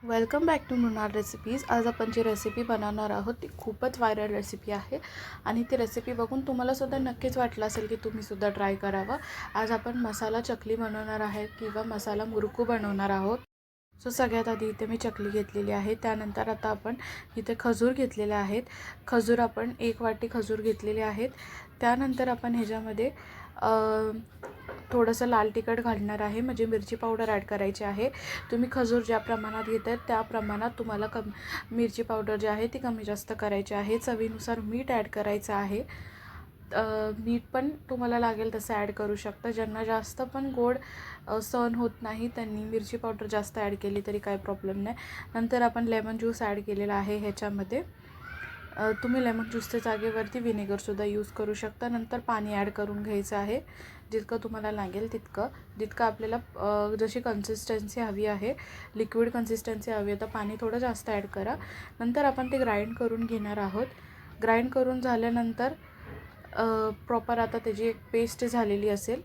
Welcome back to Mrunal recipes. आज आपण जी recipe बनवणार आहोत ती खूपच व्हायरल रेसिपी आहे आणि ती रेसिपी बघून तुम्हाला सुद्धा नक्कीच वाटलं असेल की तुम्ही सुद्धा ट्राय करावं। आज आपण मसाला चकली बनवणार आहे किंवा मसाला मुरकू बनवणार आहोत। सो सगळ्यात आधी इथे मी चकली घेतलेली आहे। त्यानंतर आता आपण इथे खजूर घेतलेले आहेत। खजूर आपण 1 वाटी खजूर घेतलेले आहेत। त्यानंतर आपण ह्याच्यामध्ये थोडंसं लाल तिखट घालणार आहे, म्हणजे मिरची पावडर ॲड करायची आहे। तुम्ही खजूर ज्या प्रमाणात घेताय त्या प्रमाणात तुम्हाला मिरची पावडर जी आहे ती कमी जास्त करायची आहे। चवीनुसार मीठ ॲड करायचं आहे। मीठ पण तुम्हाला लागेल तसं ॲड करू शकता। ज्यांना जास्त पण गोड सहन होत नाही त्यांनी मिरची पावडर जास्त ॲड केली तरी काही प्रॉब्लेम नाही। नंतर आपण लेमन ज्यूस ॲड केलेला आहे ह्याच्यामध्ये। तुम्ही लेमन ज्यूसच्या जागेवरती व्हिनेगरसुद्धा यूज करू शकता। नंतर पाणी ॲड करून घ्यायचं आहे, जितकं तुम्हाला लागेल तितकं। जितकं आपल्याला जशी कन्सिस्टन्सी हवी आहे, लिक्विड कन्सिस्टन्सी हवी आहे, तर पाणी थोडं जास्त ॲड करा। नंतर आपण ते ग्राइंड करून घेणार आहोत। ग्राइंड करून झाल्यानंतर प्रॉपर आता त्याची एक पेस्ट झालेली असेल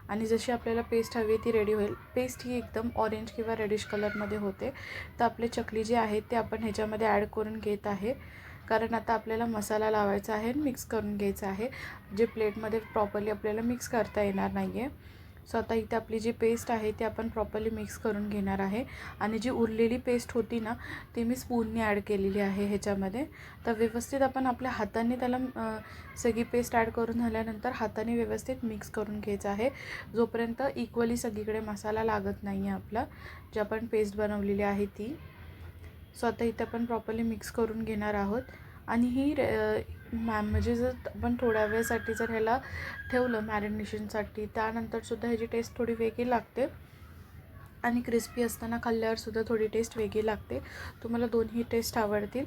आणि जशी आपल्याला पेस्ट हवी ती रेडी होईल। पेस्ट ही एकदम ऑरेंज किंवा रेडिश कलरमध्ये होते। तर आपले चकली जे आहेत ते आपण ह्याच्यामध्ये ॲड करून घेत आहे, कारण आता आपल्याला मसाला लावायचा आहे आणि मिक्स करून घ्यायचं आहे, जे प्लेटमध्ये प्रॉपर्ली आपल्याला मिक्स करता येणार नाही आहे। सो आता इथे आपली जी पेस्ट आहे ती आपण प्रॉपर्ली मिक्स करून घेणार आहे आणि जी उरलेली पेस्ट होती ना ती मी स्पूनने ॲड केलेली आहे ह्याच्यामध्ये। तर व्यवस्थित आपण आपल्या हाताने त्याला सगळी पेस्ट ॲड करून झाल्यानंतर हाताने व्यवस्थित मिक्स करून घ्यायचं आहे, जोपर्यंत इक्वली सगळीकडे मसाला लागत नाही आहे आपला, जी आपण पेस्ट बनवलेली आहे ती। सो आता इथे आपण प्रॉपर्ली मिक्स करून घेणार आहोत आणि ही म्हणजे जर आपण थोड्या वेळसाठी जर ह्याला ठेवलं मॅरिनेशनसाठी, त्यानंतरसुद्धा ह्याची टेस्ट थोडी वेगळी लागते आणि क्रिस्पी असताना खाल्ल्यावरसुद्धा थोडी टेस्ट वेगळी लागते। तुम्हाला दोन्ही टेस्ट आवडतील,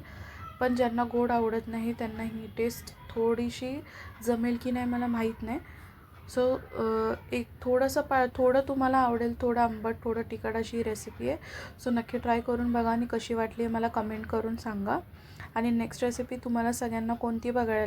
पण ज्यांना गोड आवडत नाही त्यांना ही टेस्ट थोडीशी जमेल की नाही मला माहीत नाही। सो एक थोडं तुम्हाला आवडेल, थोडं आंबट थोडं तिखट अशी रेसिपी आहे। सो नक्की ट्राय करून बघा आणि कशी वाटली मला कमेंट करून सांगा। आणि नेक्स्ट रेसिपी तुम्हाला सगळ्यांना कोणती बघायला